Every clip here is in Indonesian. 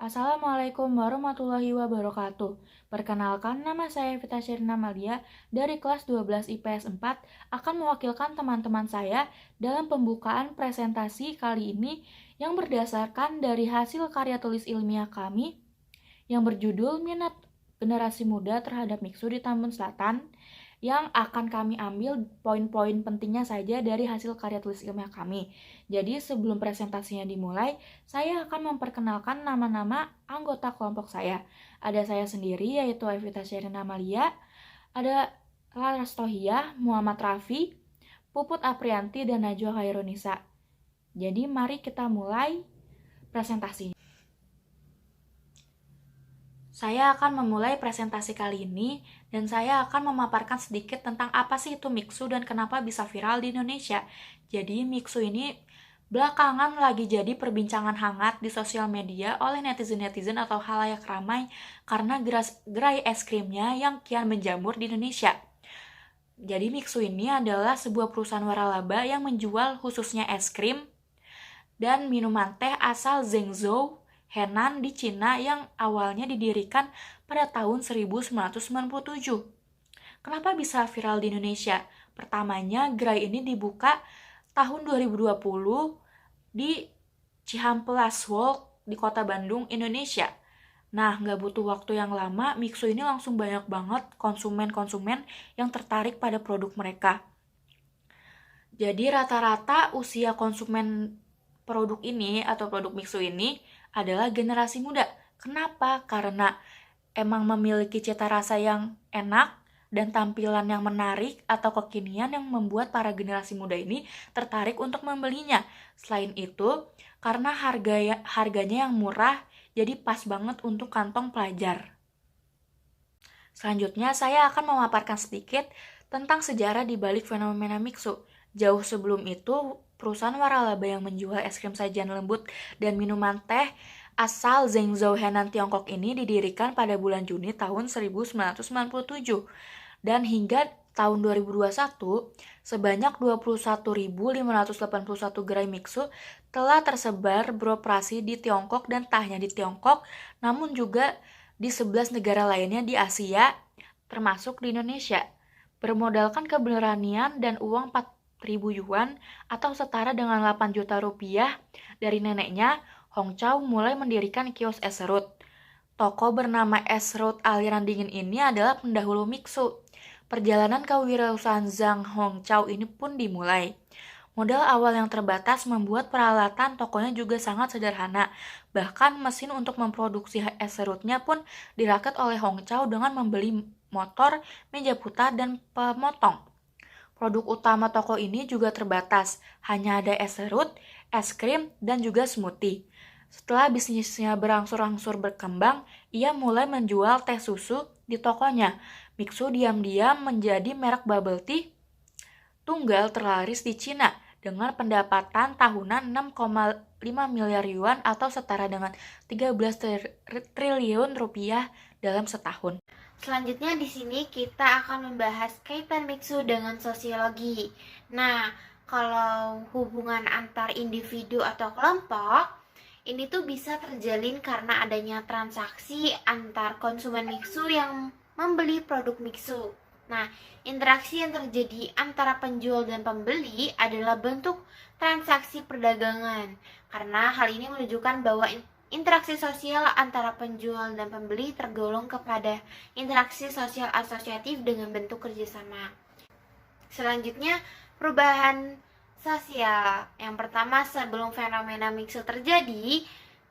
Assalamualaikum warahmatullahi wabarakatuh. Perkenalkan, nama saya Vita Sherina Malia dari kelas 12 IPS 4 akan mewakilkan teman-teman saya dalam pembukaan presentasi kali ini yang berdasarkan dari hasil karya tulis ilmiah kami yang berjudul Minat Generasi Muda Terhadap Mixu di Tambun Selatan, yang akan kami ambil poin-poin pentingnya saja dari hasil karya tulis ilmiah kami. Jadi sebelum presentasinya dimulai, saya akan memperkenalkan nama-nama anggota kelompok saya. Ada saya sendiri, yaitu Evita Sherina Malia, ada Laras Tohiyah, Muhammad Rafi, Puput Aprianti, dan Najwa Khairunisa. Jadi mari kita mulai presentasinya. Saya akan memulai presentasi kali ini dan saya akan memaparkan sedikit tentang apa sih itu Mixu dan kenapa bisa viral di Indonesia. Jadi Mixu ini belakangan lagi jadi perbincangan hangat di sosial media oleh netizen-netizen atau halayak ramai karena gerai es krimnya yang kian menjamur di Indonesia. Jadi Mixu ini adalah sebuah perusahaan waralaba yang menjual khususnya es krim dan minuman teh asal Zhengzhou, Henan di Cina yang awalnya didirikan pada tahun 1997. Kenapa bisa viral di Indonesia? Pertamanya, gerai ini dibuka tahun 2020 di Cihampelas Walk di Kota Bandung, Indonesia. Nah, nggak butuh waktu yang lama, Mixu ini langsung banyak banget konsumen-konsumen yang tertarik pada produk mereka. Jadi rata-rata usia konsumen produk ini atau produk Mixu ini adalah generasi muda. Kenapa? Karena emang memiliki cita rasa yang enak dan tampilan yang menarik atau kekinian yang membuat para generasi muda ini tertarik untuk membelinya. Selain itu, karena harganya yang murah, jadi pas banget untuk kantong pelajar. Selanjutnya, saya akan memaparkan sedikit tentang sejarah di balik fenomena Mixu. Jauh sebelum itu, perusahaan waralaba yang menjual es krim sajian lembut dan minuman teh asal Zhengzhou, Henan, Tiongkok ini didirikan pada bulan Juni tahun 1997. Dan hingga tahun 2021, sebanyak 21.581 gerai Mixu telah tersebar beroperasi di Tiongkok dan tak hanya di Tiongkok, namun juga di 11 negara lainnya di Asia, termasuk di Indonesia. Bermodalkan keberanian dan uang 4.000 yuan atau setara dengan 8 juta rupiah dari neneknya, Hong Chow mulai mendirikan kios es serut. Toko bernama Es Serut Aliran Dingin ini adalah pendahulu Mixu. Perjalanan kewirausahaan Zhang Hong Chow ini pun dimulai. Modal awal yang terbatas membuat peralatan tokonya juga sangat sederhana. Bahkan mesin untuk memproduksi es serutnya pun dirakit oleh Hong Chow dengan membeli motor, meja putar, dan pemotong. Produk utama toko ini juga terbatas, hanya ada es serut, es krim, dan juga smoothie. Setelah bisnisnya berangsur-angsur berkembang, ia mulai menjual teh susu di tokonya. Mixu diam-diam menjadi merek bubble tea tunggal terlaris di Cina dengan pendapatan tahunan 6,5 miliar yuan atau setara dengan 13 triliun rupiah dalam setahun. Selanjutnya di sini kita akan membahas kaitan Mixu dengan sosiologi. Nah, kalau hubungan antar individu atau kelompok ini tuh bisa terjalin karena adanya transaksi antar konsumen Mixu yang membeli produk Mixu. Nah, interaksi yang terjadi antara penjual dan pembeli adalah bentuk transaksi perdagangan. Karena hal ini menunjukkan bahwa interaksi sosial antara penjual dan pembeli tergolong kepada interaksi sosial asosiatif dengan bentuk kerjasama. Selanjutnya, perubahan sosial. Yang pertama, sebelum fenomena Mixu terjadi,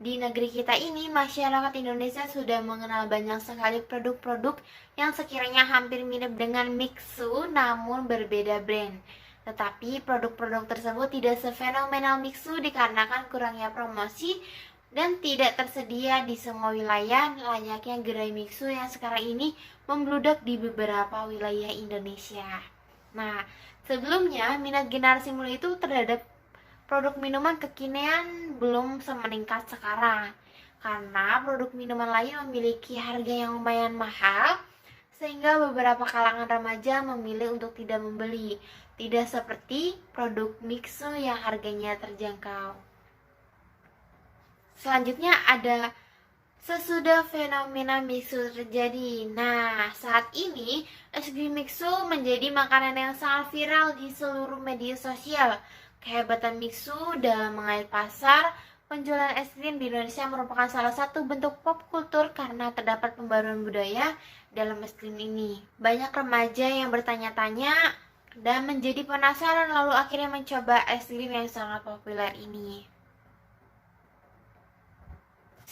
di negeri kita ini, masyarakat Indonesia sudah mengenal banyak sekali produk-produk yang sekiranya hampir mirip dengan Mixu namun berbeda brand. Tetapi produk-produk tersebut tidak sefenomenal Mixu dikarenakan kurangnya promosi dan tidak tersedia di semua wilayah layaknya gerai Mixu yang sekarang ini membludak di beberapa wilayah Indonesia. Nah, sebelumnya minat generasi muda itu terhadap produk minuman kekinian belum semeningkat sekarang karena produk minuman lain memiliki harga yang lumayan mahal sehingga beberapa kalangan remaja memilih untuk tidak membeli, tidak seperti produk Mixu yang harganya terjangkau. Selanjutnya ada Sesudah fenomena mixu terjadi, nah saat ini es krim mixu menjadi makanan yang sangat viral di seluruh media sosial. Kehebatan mixu dalam mengait pasar, penjualan es krim di Indonesia merupakan salah satu bentuk pop kultur karena terdapat pembaruan budaya dalam es krim ini. Banyak remaja yang bertanya-tanya dan menjadi penasaran lalu akhirnya mencoba es krim yang sangat populer ini.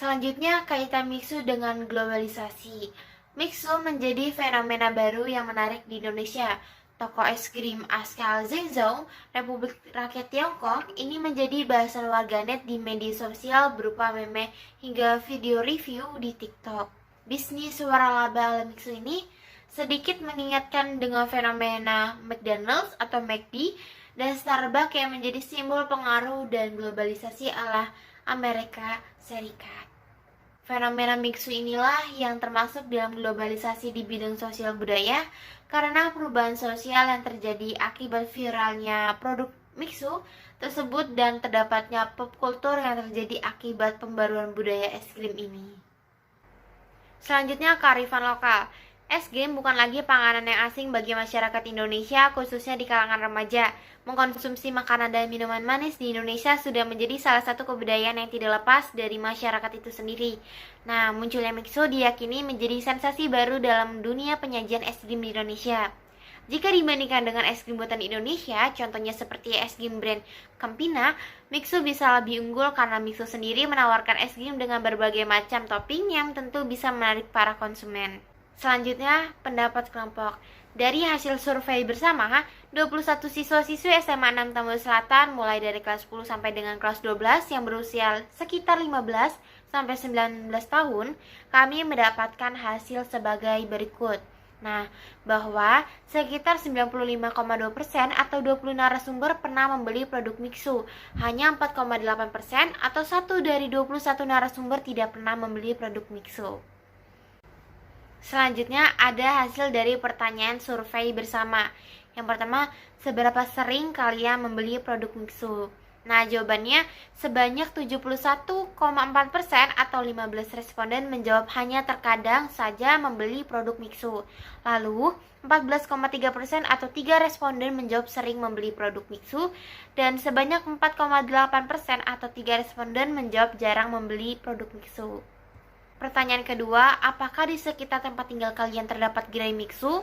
Selanjutnya, kaitan mixu dengan globalisasi. Mixu menjadi fenomena baru yang menarik di Indonesia. Toko es krim asal Zhengzhou, Republik Rakyat Tiongkok, ini menjadi bahasan warganet di media sosial berupa meme hingga video review di TikTok. Bisnis waralaba ala mixu ini sedikit mengingatkan dengan fenomena McDonald's atau McD dan Starbucks yang menjadi simbol pengaruh dan globalisasi ala Amerika Serikat. Fenomena mixu inilah yang termasuk dalam globalisasi di bidang sosial budaya karena perubahan sosial yang terjadi akibat viralnya produk mixu tersebut dan terdapatnya pop kultur yang terjadi akibat pembaruan budaya es krim ini. Selanjutnya, kearifan lokal. Es krim bukan lagi panganan yang asing bagi masyarakat Indonesia, khususnya di kalangan remaja. Mengkonsumsi makanan dan minuman manis di Indonesia sudah menjadi salah satu kebudayaan yang tidak lepas dari masyarakat itu sendiri. Nah, munculnya mixu diyakini menjadi sensasi baru dalam dunia penyajian es krim di Indonesia. Jika dibandingkan dengan es krim buatan Indonesia, contohnya seperti es krim brand Campina, mixu bisa lebih unggul karena mixu sendiri menawarkan es krim dengan berbagai macam topping yang tentu bisa menarik para konsumen. Selanjutnya, pendapat kelompok. Dari hasil survei bersama, 21 siswa-siswi SMA 6 Tambun Selatan mulai dari kelas 10 sampai dengan kelas 12 yang berusia sekitar 15 sampai 19 tahun, kami mendapatkan hasil sebagai berikut. Nah, bahwa sekitar 95,2% atau 20 narasumber pernah membeli produk mixu. Hanya 4,8% atau 1 dari 21 narasumber tidak pernah membeli produk mixu. Selanjutnya ada hasil dari pertanyaan survei bersama. Yang pertama, seberapa sering kalian membeli produk mixu? Nah, jawabannya sebanyak 71,4% atau 15 responden menjawab hanya terkadang saja membeli produk mixu. Lalu, 14,3% atau 3 responden menjawab sering membeli produk mixu dan sebanyak 4,8% atau 3 responden menjawab jarang membeli produk mixu. Pertanyaan kedua, apakah di sekitar tempat tinggal kalian terdapat gerai mixu?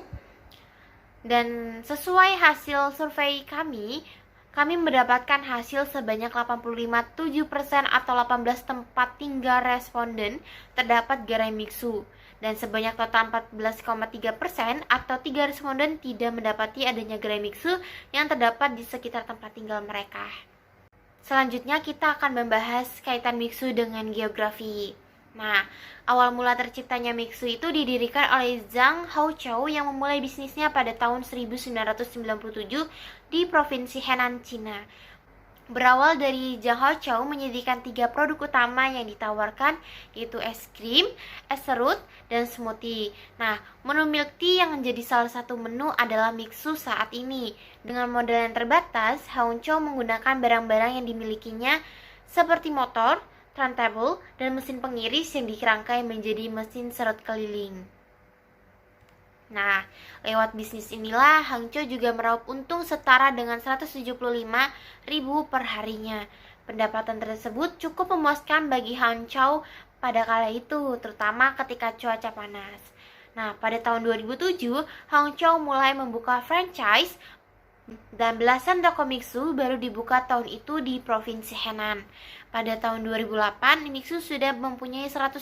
Dan sesuai hasil survei kami mendapatkan hasil sebanyak 85,7% atau 18 tempat tinggal responden terdapat gerai mixu. Dan sebanyak total 14,3% atau 3 responden tidak mendapati adanya gerai mixu yang terdapat di sekitar tempat tinggal mereka. Selanjutnya kita akan membahas kaitan mixu dengan geografi. Nah, awal mula terciptanya mixu itu didirikan oleh Zhang Haochou yang memulai bisnisnya pada tahun 1997 di Provinsi Henan, Cina. Berawal dari Zhang Haochou menyediakan 3 produk utama yang ditawarkan, yaitu es krim, es serut, dan smoothie. Nah, menu milk tea yang menjadi salah satu menu adalah mixu saat ini. Dengan modal yang terbatas, Haochou menggunakan barang-barang yang dimilikinya seperti motor, turntable, dan mesin pengiris yang dirangkai menjadi mesin serut keliling. Nah, lewat bisnis inilah Hangzhou juga meraup untung setara dengan 175.000 per harinya. Pendapatan tersebut cukup memuaskan bagi Hangzhou pada kala itu, terutama ketika cuaca panas. Nah, pada tahun 2007, Hangzhou mulai membuka franchise dan belasan toko mixu baru dibuka tahun itu di Provinsi Henan. Pada tahun 2008, mixu sudah mempunyai 180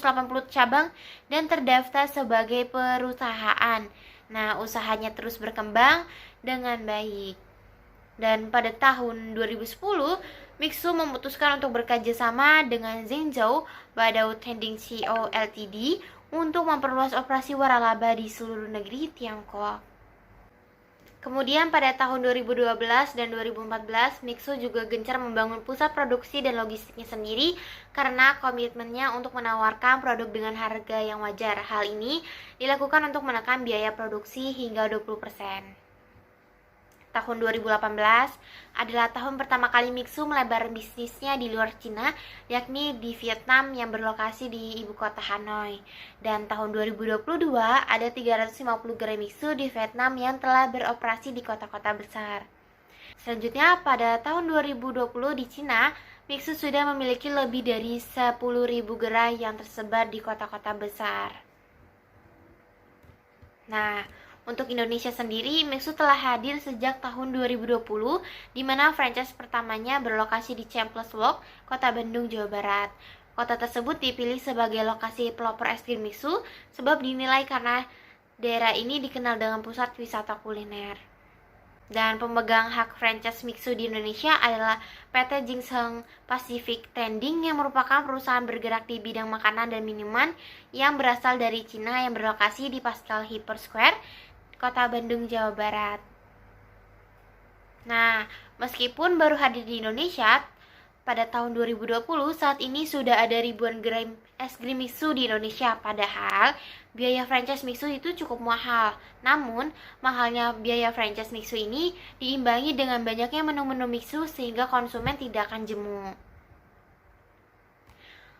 cabang dan terdaftar sebagai perusahaan. Nah, usahanya terus berkembang dengan baik. Dan pada tahun 2010, mixu memutuskan untuk bekerja sama dengan Zhengzhou Badout Trading Co Ltd untuk memperluas operasi waralaba di seluruh negeri Tiongkok. Kemudian pada tahun 2012 dan 2014, mixu juga gencar membangun pusat produksi dan logistiknya sendiri karena komitmennya untuk menawarkan produk dengan harga yang wajar. Hal ini dilakukan untuk menekan biaya produksi hingga 20%. tahun 2018 adalah tahun pertama kali Mixu melebar bisnisnya di luar Cina, yakni di Vietnam yang berlokasi di ibu kota Hanoi. Dan tahun 2022 ada 350 gerai Mixu di Vietnam yang telah beroperasi di kota-kota besar. Selanjutnya, pada tahun 2020 di Cina, Mixu sudah memiliki lebih dari 10.000 gerai yang tersebar di kota-kota besar. Nah, untuk Indonesia sendiri, Mixu telah hadir sejak tahun 2020, di mana franchise pertamanya berlokasi di Ciamplas Walk, Kota Bandung, Jawa Barat. Kota tersebut dipilih sebagai lokasi pelopor es krim Mixu, sebab dinilai karena daerah ini dikenal dengan pusat wisata kuliner. Dan pemegang hak franchise Mixu di Indonesia adalah PT Ginseng Pacific Trading yang merupakan perusahaan bergerak di bidang makanan dan minuman yang berasal dari Cina yang berlokasi di Pascal Hyper Square, Kota Bandung, Jawa Barat. Nah, meskipun baru hadir di Indonesia pada tahun 2020, saat ini sudah ada ribuan gerai es krim Mixu di Indonesia. Padahal biaya franchise Mixu itu cukup mahal. Namun, mahalnya biaya franchise Mixu ini diimbangi dengan banyaknya menu-menu Mixu sehingga konsumen tidak akan jemu.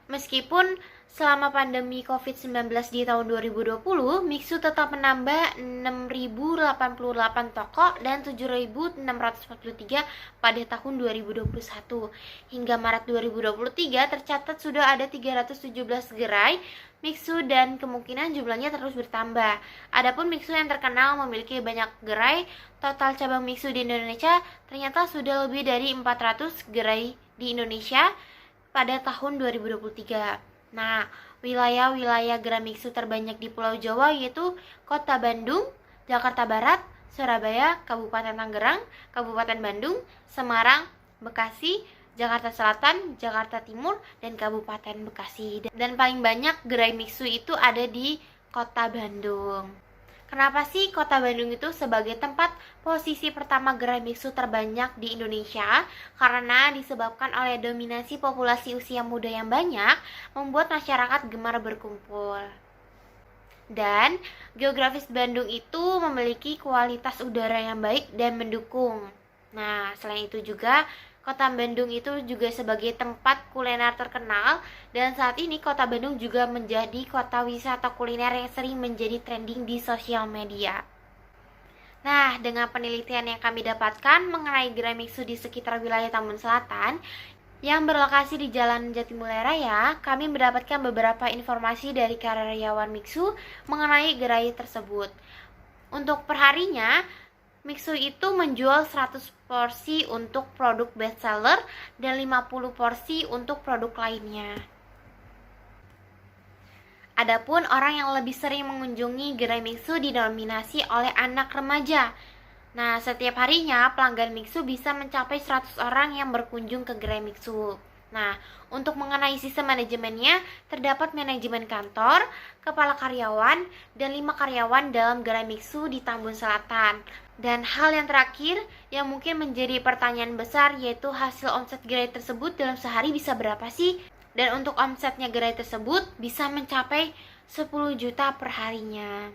Meskipun selama pandemi COVID-19 di tahun 2020, Mixu tetap menambah 6.088 toko dan 7.643 pada tahun 2021. Hingga Maret 2023 tercatat sudah ada 317 gerai Mixu dan kemungkinan jumlahnya terus bertambah. Adapun Mixu yang terkenal memiliki banyak gerai, total cabang Mixu di Indonesia ternyata sudah lebih dari 400 gerai di Indonesia pada tahun 2023. Nah, wilayah-wilayah gerai Mixu terbanyak di Pulau Jawa yaitu Kota Bandung, Jakarta Barat, Surabaya, Kabupaten Tangerang, Kabupaten Bandung, Semarang, Bekasi, Jakarta Selatan, Jakarta Timur, dan Kabupaten Bekasi. Dan paling banyak gerai Mixu itu ada di Kota Bandung. Kenapa sih Kota Bandung itu sebagai tempat posisi pertama gerai Mixu terbanyak di Indonesia? Karena disebabkan oleh dominasi populasi usia muda yang banyak, membuat masyarakat gemar berkumpul. Dan geografis Bandung itu memiliki kualitas udara yang baik dan mendukung. Nah, selain itu juga Kota Bandung itu juga sebagai tempat kuliner terkenal, dan saat ini Kota Bandung juga menjadi kota wisata kuliner yang sering menjadi trending di sosial media. Nah, dengan penelitian yang kami dapatkan mengenai gerai Mixu di sekitar wilayah Tambun Selatan yang berlokasi di Jalan Jatimulya Raya, kami mendapatkan beberapa informasi dari karyawan Mixu mengenai gerai tersebut. Untuk perharinya, Mixu itu menjual 100 porsi untuk produk bestseller dan 50 porsi untuk produk lainnya. Adapun orang yang lebih sering mengunjungi gerai Mixu didominasi oleh anak remaja. Nah, setiap harinya pelanggan Mixu bisa mencapai 100 orang yang berkunjung ke gerai Mixu. Nah, untuk mengenai sistem manajemennya, terdapat manajemen kantor, kepala karyawan, dan 5 karyawan dalam gerai Mixu di Tambun Selatan. Dan hal yang terakhir yang mungkin menjadi pertanyaan besar yaitu hasil omset gerai tersebut dalam sehari bisa berapa sih? Dan untuk omsetnya gerai tersebut bisa mencapai 10 juta per harinya.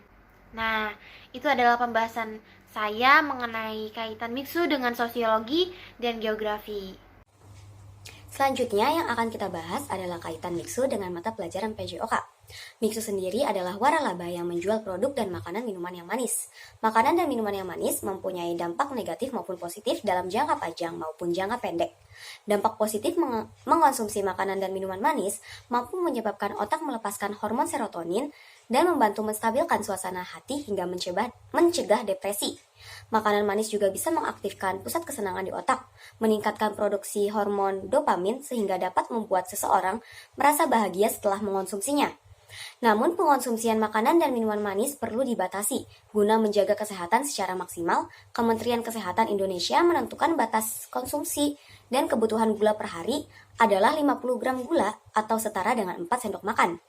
Nah, itu adalah pembahasan saya mengenai kaitan Mixu dengan sosiologi dan geografi. Selanjutnya yang akan kita bahas adalah kaitan Mixu dengan mata pelajaran PJOK. Mixu sendiri adalah waralaba yang menjual produk dan makanan minuman yang manis. Makanan dan minuman yang manis mempunyai dampak negatif maupun positif dalam jangka panjang maupun jangka pendek. Dampak positif mengonsumsi makanan dan minuman manis mampu menyebabkan otak melepaskan hormon serotonin dan membantu menstabilkan suasana hati hingga mencegah depresi. Makanan manis juga bisa mengaktifkan pusat kesenangan di otak, meningkatkan produksi hormon dopamin sehingga dapat membuat seseorang merasa bahagia setelah mengonsumsinya. Namun pengonsumsian makanan dan minuman manis perlu dibatasi. Guna menjaga kesehatan secara maksimal, Kementerian Kesehatan Indonesia menentukan batas konsumsi dan kebutuhan gula per hari adalah 50 gram gula atau setara dengan 4 sendok makan.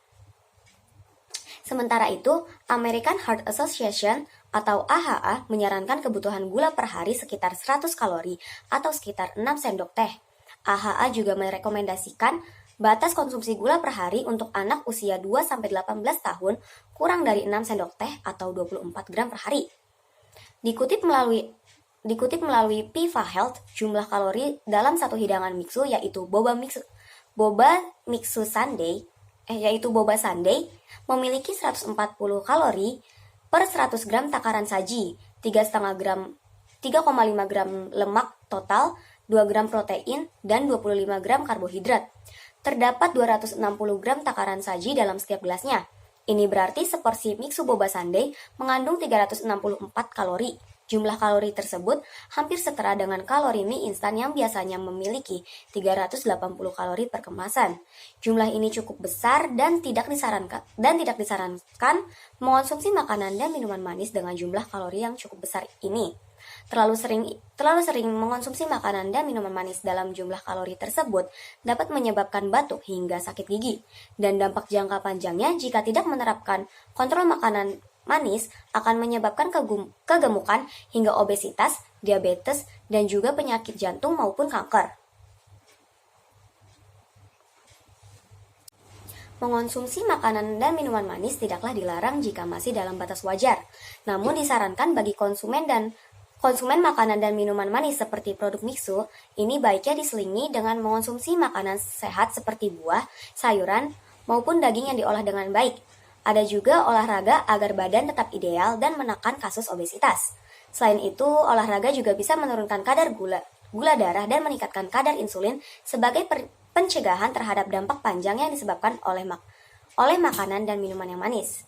Sementara itu, American Heart Association atau AHA menyarankan kebutuhan gula per hari sekitar 100 kalori atau sekitar 6 sendok teh. AHA juga merekomendasikan batas konsumsi gula per hari untuk anak usia 2-18 tahun kurang dari 6 sendok teh atau 24 gram per hari. Dikutip melalui Dikutip melalui Piva Health, jumlah kalori dalam satu hidangan mixu yaitu boba sundae memiliki 140 kalori per 100 gram takaran saji, 3,5 gram lemak total, 2 gram protein, dan 25 gram karbohidrat. Terdapat 260 gram takaran saji dalam setiap gelasnya. Ini berarti seporsi mixu boba sundae mengandung 364 kalori. Jumlah kalori tersebut hampir setara dengan kalori mie instan yang biasanya memiliki 380 kalori per kemasan. Jumlah ini cukup besar dan tidak disarankan mengonsumsi makanan dan minuman manis dengan jumlah kalori yang cukup besar ini. Terlalu sering mengonsumsi makanan dan minuman manis dalam jumlah kalori tersebut dapat menyebabkan batuk hingga sakit gigi. Dan dampak jangka panjangnya jika tidak menerapkan kontrol makanan manis akan menyebabkan kegemukan hingga obesitas, diabetes, dan juga penyakit jantung maupun kanker. Mengonsumsi makanan dan minuman manis tidaklah dilarang jika masih dalam batas wajar. Namun disarankan bagi konsumen makanan dan minuman manis seperti produk mixu, ini baiknya diselingi dengan mengonsumsi makanan sehat seperti buah, sayuran, maupun daging yang diolah dengan baik. Ada juga olahraga agar badan tetap ideal dan menekan kasus obesitas. Selain itu, olahraga juga bisa menurunkan kadar gula darah dan meningkatkan kadar insulin sebagai pencegahan terhadap dampak panjang yang disebabkan oleh makanan dan minuman yang manis.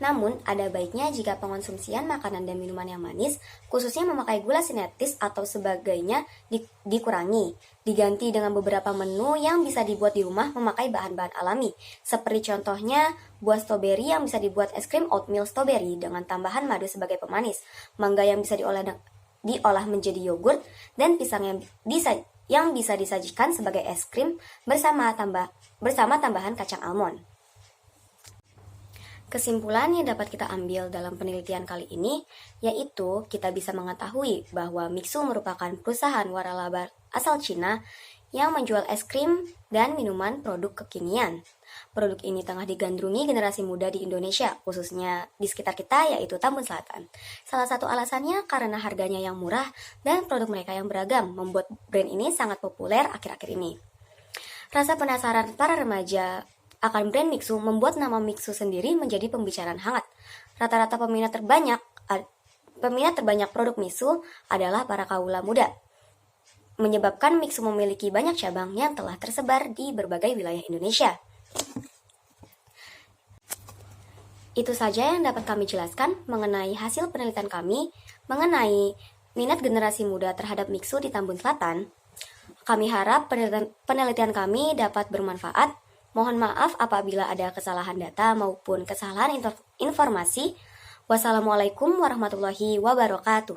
Namun, ada baiknya jika pengonsumsian makanan dan minuman yang manis, khususnya memakai gula sintetis atau sebagainya, dikurangi. Diganti dengan beberapa menu yang bisa dibuat di rumah memakai bahan-bahan alami, seperti contohnya buah stroberi yang bisa dibuat es krim oatmeal strawberry dengan tambahan madu sebagai pemanis, mangga yang bisa diolah menjadi yogurt, dan pisang yang bisa disajikan sebagai es krim bersama tambahan kacang almond. Kesimpulan yang dapat kita ambil dalam penelitian kali ini yaitu kita bisa mengetahui bahwa Mixu merupakan perusahaan waralaba asal Cina yang menjual es krim dan minuman produk kekinian. Produk ini tengah digandrungi generasi muda di Indonesia, khususnya di sekitar kita yaitu Tambun Selatan. Salah satu alasannya karena harganya yang murah dan produk mereka yang beragam membuat brand ini sangat populer akhir-akhir ini. Rasa penasaran para remaja akan brand Mixu membuat nama Mixu sendiri menjadi pembicaraan hangat. Rata-rata peminat terbanyak produk Mixu adalah para kaula muda, menyebabkan Mixu memiliki banyak cabang yang telah tersebar di berbagai wilayah Indonesia. Itu saja yang dapat kami jelaskan mengenai hasil penelitian kami mengenai minat generasi muda terhadap Mixu di Tambun Selatan. Kami harap penelitian kami dapat bermanfaat. Mohon maaf apabila ada kesalahan data maupun kesalahan informasi. Wassalamualaikum warahmatullahi wabarakatuh.